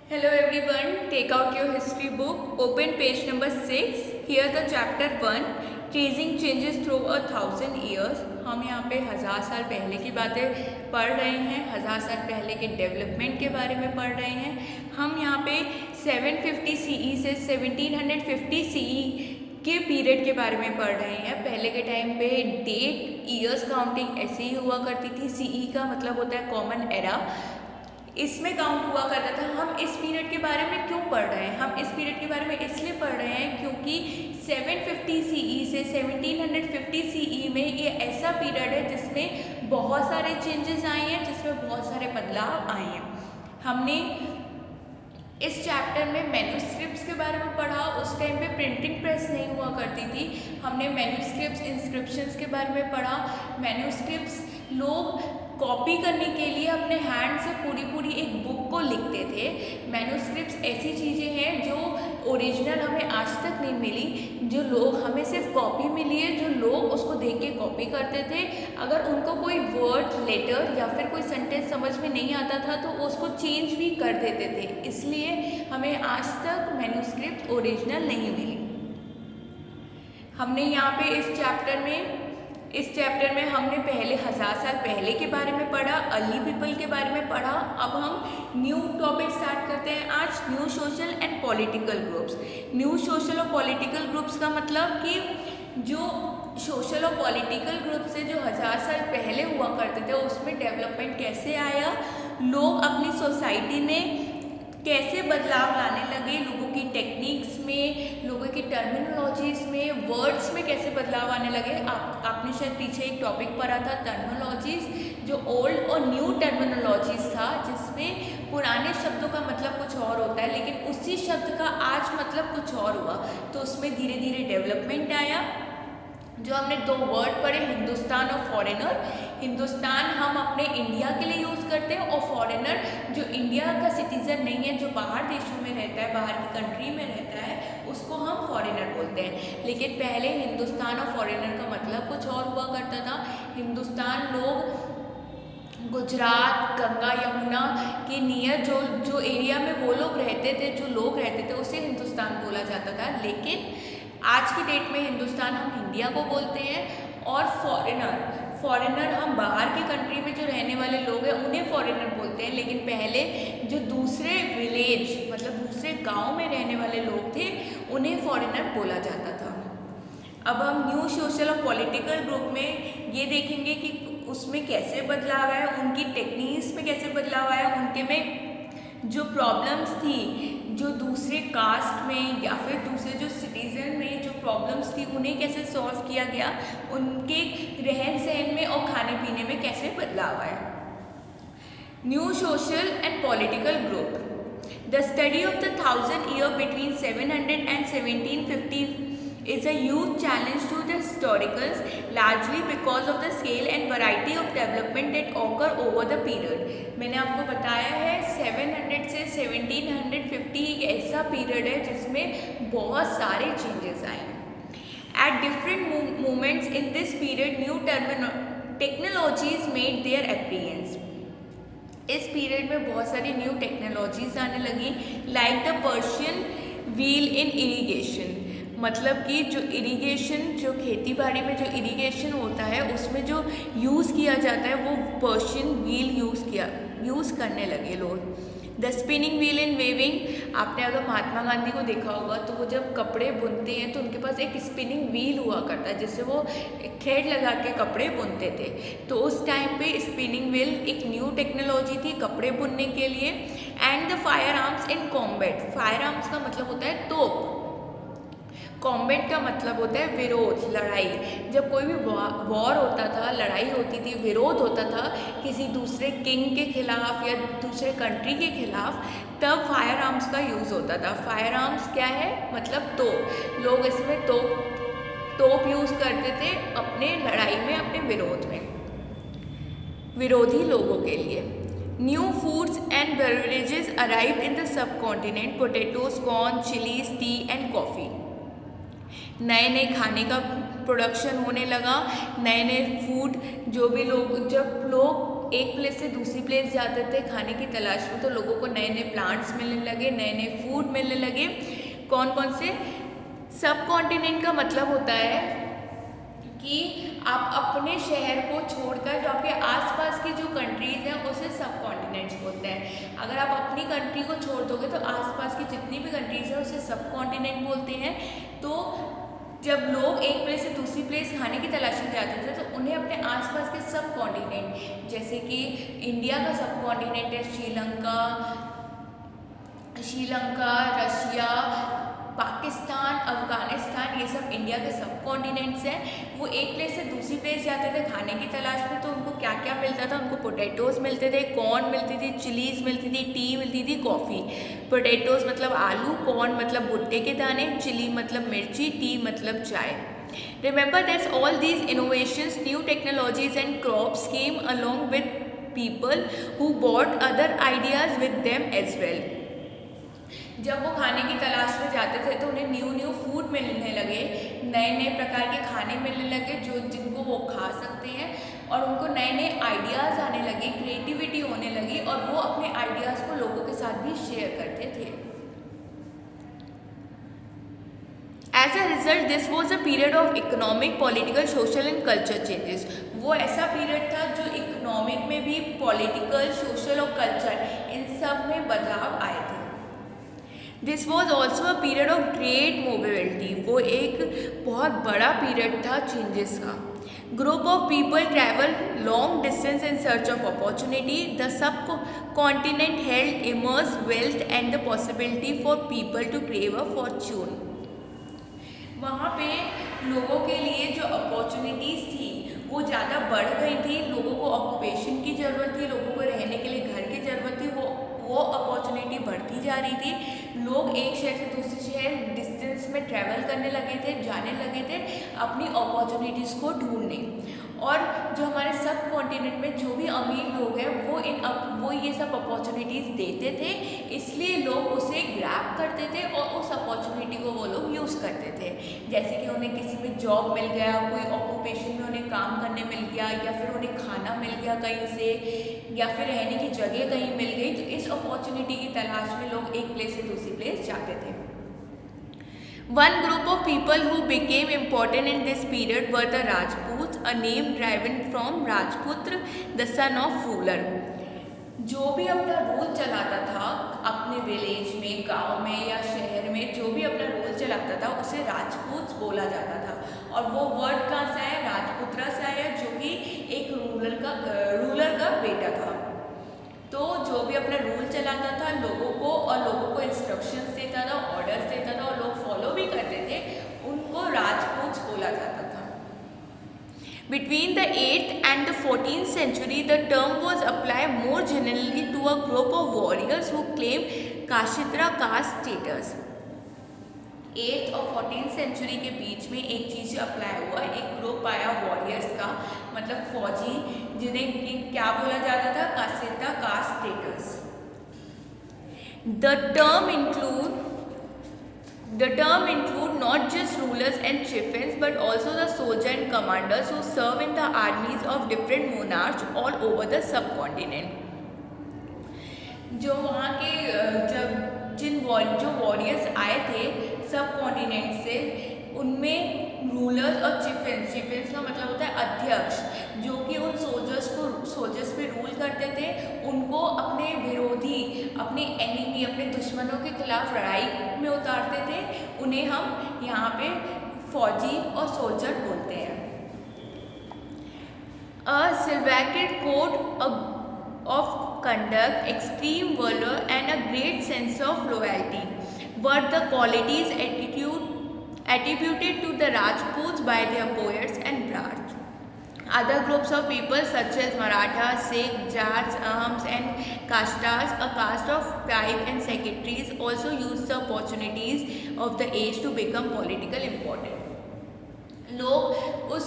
Hello everyone, take out your history book, open page number 6. Here the chapter 1, tracing changes through 1,000 years. हम यहाँ पे 1000 साल पहले की बातें पढ़ रहे हैं, 1000 साल पहले के डेवलपमेंट के बारे में पढ़ रहे हैं। हम यहाँ पे 750 CE से 1750 CE के पीरियड के बारे में पढ़ रहे हैं। पहले के टाइम पे डेट ईयर्स काउंटिंग ऐसे ही हुआ करती थी। CE का मतलब होता है कॉमन एरा, इसमें काउंट हुआ करता था। हम इस पीरियड के बारे में क्यों पढ़ रहे हैं? हम इस पीरियड के बारे में इसलिए पढ़ रहे हैं क्योंकि 750 CE से 1750 CE में ये ऐसा पीरियड है जिसमें बहुत सारे चेंजेस आए हैं, जिसमें बहुत सारे बदलाव आए हैं। हमने इस चैप्टर में मैन्यूस्क्रिप्ट्स के बारे में पढ़ा। उस टाइम पे प्रिंटिंग प्रेस नहीं हुआ करती थी। हमने मैन्यूस्क्रिप्ट्स, इंस्क्रिप्शंस के बारे में पढ़ा। मैन्यूस्क्रिप्ट्स लोग कॉपी करने के लिए अपने हैंड से पूरी एक बुक को लिखते थे। मैन्यूस्क्रिप्ट्स ऐसी चीज़ें हैं जो ओरिजिनल हमें आज तक नहीं मिली, जो लोग हमें सिर्फ कॉपी मिली है, जो लोग उसको देख के कॉपी करते थे। अगर उनको कोई वर्ड, लेटर या फिर कोई सेंटेंस समझ में नहीं आता था तो उसको चेंज भी कर देते थे। इसलिए हमें आज तक मैन्यूस्क्रिप्ट ओरिजिनल नहीं मिली। हमने यहाँ पे इस चैप्टर में हमने पहले 1000 साल पहले के बारे में पढ़ा, अर्ली पीपल के बारे में पढ़ा। अब हम न्यू टॉपिक स्टार्ट करते हैं आज, new social and political groups. New social और पॉलिटिकल ग्रुप्स का मतलब कि जो सोशल और पॉलिटिकल ग्रुप से जो 1000 साल पहले हुआ करते थे उसमें डेवलपमेंट कैसे आया, लोग अपनी सोसाइटी में कैसे बदलाव लाने लगे, लोगों की टेक्निक्स में, लोगों की टर्मिनोलॉजीज में, वर्ड्स में कैसे बदलाव आने लगे। आपने शायद पीछे एक टॉपिक पढ़ा था टर्मिनोलॉजीज, जो ओल्ड और न्यू टर्मिनोलॉजीज था, जिसमें पुराने शब्दों का मतलब कुछ और होता है लेकिन उसी शब्द का आज मतलब कुछ और हुआ। तो उसमें धीरे धीरे डेवलपमेंट आया। जो हमने दो वर्ड पढ़े, हिंदुस्तान और फॉरेनर। हिंदुस्तान हम अपने इंडिया के लिए यूज़ करते हैं और फॉरेनर जो इंडिया का सिटीज़न नहीं है, जो बाहर देशों में रहता है, बाहर की कंट्री में रहता है, उसको हम फॉरेनर बोलते हैं। लेकिन पहले हिंदुस्तान और फॉरेनर का मतलब कुछ और हुआ करता था। हिंदुस्तान लोग गुजरात, गंगा यमुना के नियर जो एरिया में वो लोग रहते थे, जो लोग रहते थे, उसे हिंदुस्तान बोला जाता था। लेकिन आज की डेट में हिंदुस्तान हम इंडिया को बोलते हैं। और फॉरेनर हम बाहर की कंट्री में जो रहने वाले लोग हैं उन्हें फॉरेनर बोलते हैं। लेकिन पहले जो दूसरे विलेज मतलब दूसरे गांव में रहने वाले लोग थे उन्हें फॉरेनर बोला जाता था। अब हम न्यू सोशल और पॉलिटिकल ग्रुप में ये देखेंगे कि उसमें कैसे बदलाव आया, उनकी टेक्निक्स में कैसे बदलाव आया, उनके में जो प्रॉब्लम्स थी, जो दूसरे कास्ट में या फिर दूसरे जो सिटीज़न में जो प्रॉब्लम्स थी उन्हें कैसे सॉल्व किया गया, उनके रहन सहन में और खाने पीने में कैसे बदलाव आया। New social and political group. The study of the 1000 year between 700 and 1750 is a huge challenge to the historians, largely because of the scale and variety of development that occur over the period. मैंने आपको बताया है 700 से 1750 एक ऐसा period है जिसमें बहुत सारे चेंजेस आए हैं। At different moments in this period, new technologies made their appearance. इस पीरियड में बहुत सारी न्यू टेक्नोलॉजीज आने लगी, like the Persian wheel in irrigation. मतलब कि जो इरिगेशन, जो खेती बाड़ी में जो इरिगेशन होता है उसमें जो यूज़ किया जाता है वो पर्शियन व्हील यूज़ करने लगे लोग। The spinning wheel in weaving. आपने अगर महात्मा गांधी को देखा होगा तो वो जब कपड़े बुनते हैं तो उनके पास एक स्पिनिंग व्हील हुआ करता है जिससे वो थ्रेड लगा के कपड़े बुनते थे। तो उस टाइम पे स्पिनिंग व्हील एक न्यू टेक्नोलॉजी थी कपड़े बुनने के लिए। And the fire arms in combat. Fire arms का मतलब होता है तोप, कॉम्बैट का मतलब होता है विरोध, लड़ाई। जब कोई भी वॉर होता था, लड़ाई होती थी, विरोध होता था किसी दूसरे किंग के खिलाफ या दूसरे कंट्री के खिलाफ, तब फायर आर्म्स का यूज़ होता था। फायर आर्म्स क्या है? मतलब तोप। लोग इसमें तोप यूज़ करते थे अपने लड़ाई में, अपने विरोध में, विरोधी लोगों के लिए। New foods and beverages arrived in the sub continent, potatoes, corn, chillies, T and coffee. नए नए खाने का प्रोडक्शन होने लगा, नए नए फूड, जब लोग एक प्लेस से दूसरी प्लेस जाते थे खाने की तलाश में, तो लोगों को नए नए प्लांट्स मिलने लगे, नए नए फूड मिलने लगे। कौन कौन से? सब कॉन्टिनेंट का मतलब होता है कि आप अपने शहर को छोड़कर जो आपके आसपास की जो कंट्रीज़ हैं उसे सब कॉन्टिनेंट्स बोलते हैं। अगर आप अपनी कंट्री को छोड़ दोगे तो आसपास की जितनी भी कंट्रीज़ हैं उसे सब कॉन्टिनेंट बोलते हैं। तो जब लोग एक प्लेस से दूसरी प्लेस खाने की तलाश में जाते थे तो उन्हें अपने आसपास के सब कॉन्टिनेंट, जैसे कि इंडिया का सब कॉन्टिनेंट है श्रीलंका, रशिया, पाकिस्तान, अफगानिस्तान, ये सब इंडिया के सब कॉन्टिनेंट्स हैं। वो एक प्लेस से दूसरी प्लेस जाते थे खाने की तलाश में, तो उनको क्या क्या मिलता था? उनको पोटैटोज़ मिलते थे, कॉर्न मिलती थी, चिलीज़ मिलती थी, टी मिलती थी, कॉफ़ी। पोटैटोज़ मतलब आलू, कॉर्न मतलब भुट्टे के दाने, चिली मतलब मिर्ची, टी मतलब चाय। Remember that all these innovations, new technologies and crops came along with people who brought other ideas with them as well. जब वो खाने की तलाश में जाते थे तो उन्हें न्यू फूड मिलने लगे, नए नए प्रकार के खाने मिलने लगे जिनको वो खा सकते हैं, और उनको नए नए आइडियाज़ आने लगे, क्रिएटिविटी होने लगी, और वो अपने आइडियाज़ को लोगों के साथ भी शेयर करते थे। As a result, this was a period of economic, political, social and culture changes. वो ऐसा पीरियड था जो इकोनॉमिक में भी, पॉलिटिकल, सोशल और कल्चर इन सब में बदलाव आए थे। This was also a period of great mobility. वो एक बहुत बड़ा पीरियड था चेंजेस का। Group of people travel long distance in search of opportunity. The sub continent held immense wealth and the possibility for people to carve a fortune. वहाँ पे लोगों के लिए जो अपॉर्चुनिटीज़ थी वो ज़्यादा बढ़ गई थी। लोगों को ऑक्यूपेशन की ज़रूरत थी, लोगों को रहने के लिए घर की ज़रूरत थी, वो अपॉर्चुनिटी बढ़ती जा रही थी। लोग एक शहर से दूसरे शहर डिस्टेंस में ट्रैवल करने लगे थे, जाने लगे थे अपनी अपॉर्चुनिटीज़ को ढूंढने। और जो हमारे सब कॉन्टिनेंट में जो भी अमीर लोग हैं वो ये सब अपॉर्चुनिटीज़ देते थे, इसलिए लोग उसे ग्रैब करते थे और उस अपॉर्चुनिटी को वो लोग यूज़ करते थे। जैसे कि उन्हें किसी में जॉब मिल गया, कोई ऑक्यूपेशन में उन्हें काम करने मिल गया, या फिर उन्हें खाना मिल गया कहीं से, या फिर रहने की जगह कहीं मिल गई, तो इस अपॉर्चुनिटी की तलाश में लोग एक प्लेस से दूसरी प्लेस जाते थे। One group of people who became important in this period were the Rajputs, a name derived from Rajputra, the son of ruler. जो भी अपना रूल चलाता था अपने विलेज में, गांव में या शहर में, जो भी अपना रूल चलाता था उसे राजपूत बोला जाता था। और वो वर्ड कहाँ से आया? राजपुत्रा से आया, जो कि एक रूलर का बेटा था। तो जो भी अपना रूल चलाता था लोगों को इंस्ट्रक्शंस देता था, ऑर्डर्स देता था, और लोग फॉलो भी करते थे, उनको राजपूत बोला जाता था। Between the 8th and the 14th century, the term was applied more generally to a group of warriors who claimed Kashitra caste status. 8th और 14th सेंचुरी के बीच में एक चीज़ अप्लाई हुआ, एक ग्रुप आया वॉरियर्स का, मतलब फौजी, जिन्हें क्या बोला जाता था? काशित्रा caste status. The term include not just rulers and chieftains but also the soldiers and commanders who serve in the armies of different monarchs all over the subcontinent. जो वहाँ के जो वॉरियर्स आए थे सब कॉन्टिनेंट से, उनमें रूलर्स और चिफिन्स का मतलब होता है अध्यक्ष, जो कि उन सोल्जर्स पे रूल करते थे, उनको अपने विरोधी, अपने एनिमी, अपने दुश्मनों के खिलाफ लड़ाई में उतारते थे। उन्हें हम यहाँ पे फौजी और सोल्जर बोलते हैं। A Sylvatic code of conduct, extreme valor and a great sense of loyalty were the qualities attributed to the Rajputs by their poets and bards. Other groups of people such as Marathas, Sikhs, Jats, Ahams and Kashtas, a caste of tribes and secretaries, also used the opportunities of the age to become politically important. लोग उस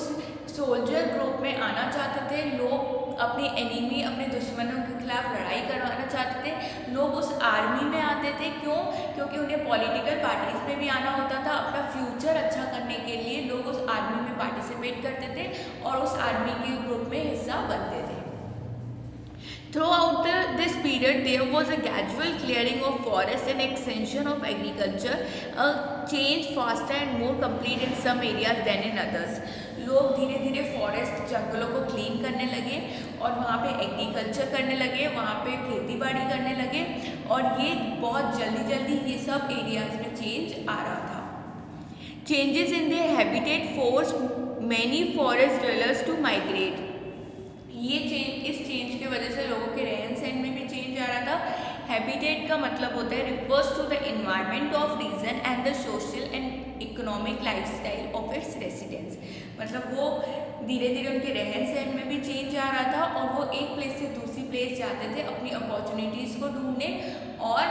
soldier group में आना चाहते थे, लोग अपने enemy, अपने दुश्मनों के खिलाफ लड़ाई करवाना चाहते थे, लोग उस आर्मी में आते थे। क्यों? क्योंकि उन्हें पॉलिटिकल पार्टीज में भी आना होता था। अपना फ्यूचर अच्छा करने के लिए लोग उस आर्मी में पार्टिसिपेट करते थे और उस आर्मी के ग्रुप में हिस्सा बनते थे। Throughout this period, there was a gradual clearing of forests and extension of agriculture, a change faster and more complete in some areas than in others. लोग धीरे धीरे फॉरेस्ट जंगलों को क्लीन करने लगे और वहाँ पे एग्रीकल्चर करने लगे, वहाँ पे खेती बाड़ी करने लगे और ये बहुत जल्दी जल्दी ये सब एरियाज में चेंज आ रहा था. Changes in their habitat forced many forest dwellers to migrate. इस चेंज की वजह से लोगों के रहन सहन में भी चेंज आ रहा था. हैबिटेट का मतलब होता है refers to the environment of region and the social and economic lifestyle of its residents. मतलब वो धीरे धीरे उनके रहन सहन में भी चेंज आ रहा था और वो एक प्लेस से दूसरी प्लेस जाते थे अपनी अपॉर्चुनिटीज़ को ढूंढने और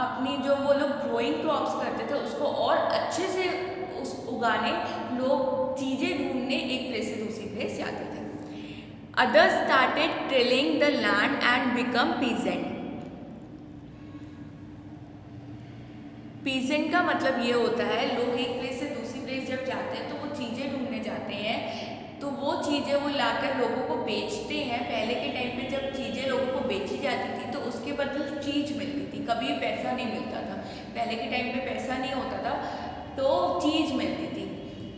अपनी जो वो लोग ग्रोइंग क्रॉप्स करते थे उसको और अच्छे से उगाने लोग चीज़ें ढूंढने एक प्लेस से दूसरी प्लेस जाते थे. Others started tilling the land and become peasant. Peasant का मतलब ये होता है लोग एक प्लेस से दूसरी प्लेस जब जाते हैं तो वो चीज़ें ढूंढने जाते हैं तो वो चीज़ें वो लाकर लोगों को बेचते हैं. पहले के टाइम पे जब चीज़ें लोगों को बेची जाती थी तो उसके बदले चीज़ मिलती थी, कभी पैसा नहीं मिलता था. पहले के टाइम पे पैसा नहीं होता था तो चीज़ मिलती थी.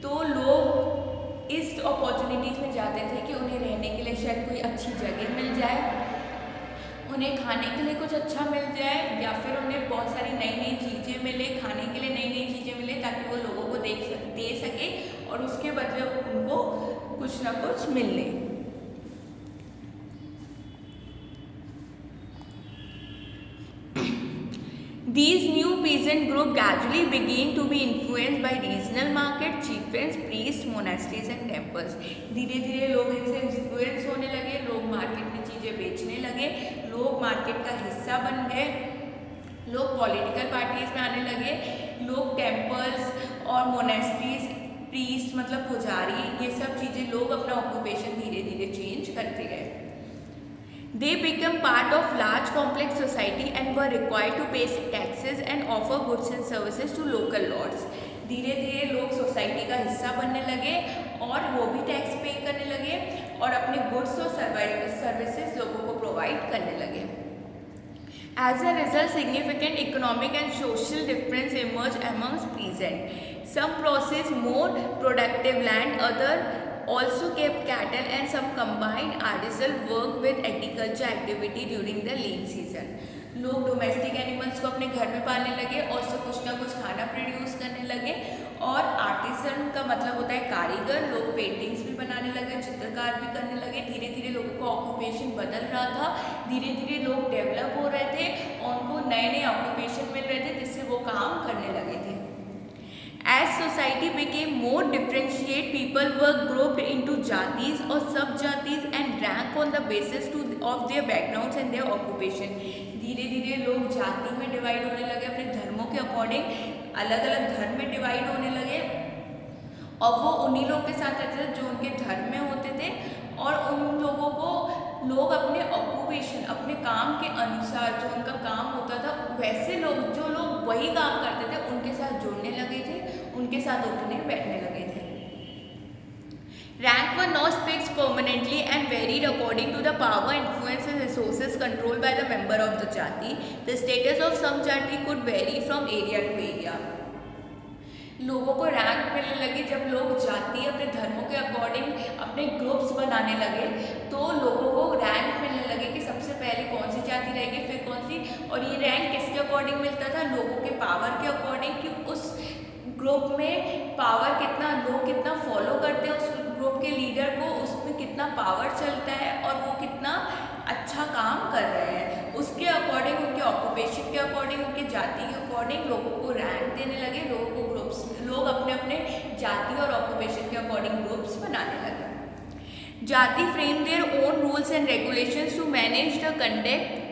तो लोग इस अपॉर्चुनिटीज़ में जाते थे कि उन्हें रहने के लिए शायद कोई अच्छी जगह मिल जाए, उन्हें खाने के लिए कुछ अच्छा मिल जाए या फिर उन्हें बहुत सारी नई नई चीज़ें मिले, खाने के लिए नई नई चीज़ें मिले ताकि वो लोगों को दे सके और उसके बदले उनको कुछ ना कुछ मिले. These new peasant group gradually began to be influenced by regional market, chieftains, priests, monasteries and temples. धीरे धीरे लोग इनसे इन्फ्लुएंस होने लगे, लोग मार्केट में चीज़ें बेचने लगे, लोग मार्केट का हिस्सा बन गए, लोग पॉलिटिकल पार्टीज में आने लगे, लोग टेम्पल्स और मोनेस्ट्रीज, प्रीस्ट मतलब पुजारी, ये सब चीज़ें लोग अपना ऑक्यूपेशन धीरे धीरे चेंज करते गए. They became part of large complex society and were required to pay taxes and offer goods and services to local lords. धीरे धीरे लोग सोसाइटी का हिस्सा बनने लगे और वो भी टैक्स पे करने लगे और अपने गुड्स और सर्विसेज लोगों को प्रोवाइड करने लगे. As a result, significant economic and social difference emerged amongst peasants. Some possessed more productive land, others also kept cattle and some combined artisanal work with agriculture activity during the lean season. लोग domestic animals को अपने घर में पालने लगे और उससे कुछ ना कुछ खाना प्रोड्यूस करने लगे. और आर्टिसन का मतलब होता है कारीगर. लोग पेंटिंग्स भी बनाने लगे, चित्रकार भी करने लगे. धीरे धीरे लोगों का ऑक्यूपेशन बदल रहा था, धीरे धीरे लोग डेवलप हो रहे थे और उनको नए नए ऑक्यूपेशन मिल रहे थे जिससे वो काम करने लगे थे. As society became more differentiated, people were grouped into jatis or sub-jatis and rank on the basis of their backgrounds and their occupation. धीरे धीरे लोग जाति में डिवाइड होने लगे, अपने धर्मों के अकॉर्डिंग अलग अलग धर्म में डिवाइड होने लगे और वो उन्हीं लोग के साथ रहते थे जो उनके धर्म में होते थे और उन लोगों को लोग अपने ऑक्यूपेशन, अपने काम के अनुसार जो उनका काम होता था वैसे लोग जो लोग वही काम करते थे उनके साथ जुड़ने लगे थे, उनके साथ उठने बैठने लगे थे. Rank were not fixed permanently and varied according to the power, influence and resources controlled by the member of the jati. The status of some jati could vary from area to area. लोगों को rank मिलने लगी जब लोग जाति अपने धर्मों के अकॉर्डिंग अपने ग्रुप्स बनाने लगे तो लोगों को रैंक मिलने लगे कि सबसे पहले कौन सी जाति रहेगी फिर कौन सी. और ये रैंक किसके अकॉर्डिंग मिलता था? लोगों के पावर के अकॉर्डिंग कि उस ग्रुप में पावर कितना, लोग कितना फॉलो करते हैं उस ग्रुप के लीडर को, उसमें कितना पावर चलता है और वो कितना अच्छा काम कर रहे हैं, उसके अकॉर्डिंग उनके ऑक्यूपेशन के अकॉर्डिंग उनके जाति के अकॉर्डिंग लोगों को रैंक देने लगे. लोगों को ग्रुप्स, लोग अपने अपने जाति और ऑक्यूपेशन के अकॉर्डिंग ग्रुप्स बनाने लगे. जाति frame their own rules and regulations to manage the conduct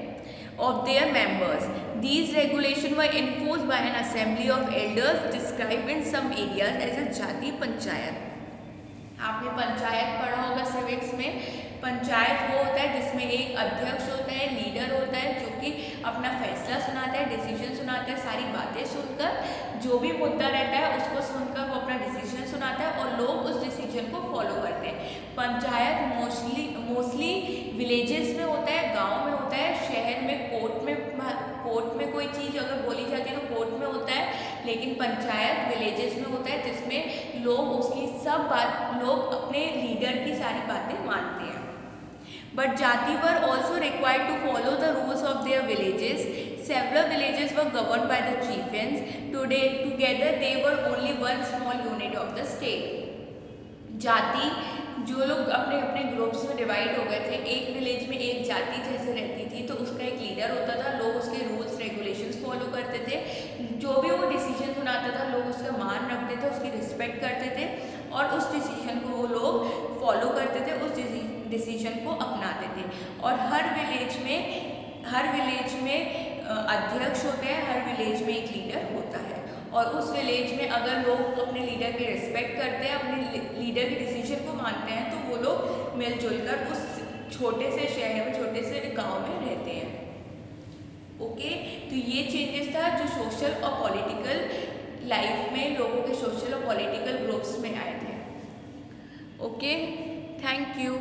of their members. These regulations were enforced by an assembly of elders described in some areas as a jati panchayat. आपने पंचायत पढ़ा होगा civics में. पंचायत वो होता है जिसमें एक अध्यक्ष होता है, लीडर होता है जो कि अपना फैसला सुनाता है, डिसीजन सुनाता है, सारी बातें सुनकर जो भी मुद्दा रहता है उसको सुनकर वो अपना डिसीजन सुनाता है और लोग उस डिसीजन को फॉलो करते हैं। पंचायत मोस्टली विलेजेस में होता है, गांव में होता है, शहर में कोर्ट में कोई चीज़ अगर बोली जाती है तो कोर्ट में होता है, लेकिन पंचायत विलेजेस में होता है जिसमें लोग उसकी सब बात, लोग अपने लीडर की सारी बातें मानते हैं। But Jati were also required to follow the rules of their villages. Several villages were governed by the chieftains. Together they were only one small unit of the state. जाति, जो लोग अपने अपने ग्रुप्स में डिवाइड हो गए थे, एक विलेज में एक जाति जैसे रहती थी तो उसका एक लीडर होता था, लोग उसके रूल्स रेगुलेशंस फॉलो करते थे, जो भी वो डिसीजन सुनाता था लोग उसका मान रखते थे, उसकी रिस्पेक्ट करते थे और उस डिसीजन को वो लोग फॉलो करते थे, उस डिसीजन को अपनाते थे। और हर विलेज में अध्यक्ष होते हैं, हर विलेज में एक लीडर होता है और उस विलेज में अगर लोग अपने लीडर की रिस्पेक्ट करते हैं, अपने लीडर के डिसीजन को मानते हैं तो वो लोग मिलजुल कर उस छोटे से शहर में, छोटे से गांव में रहते हैं। ओके, तो ये चेंजेस था जो सोशल और पॉलिटिकल लाइफ में लोगों के सोशल और पॉलिटिकल ग्रुप्स में आए थे। Okay, thank you.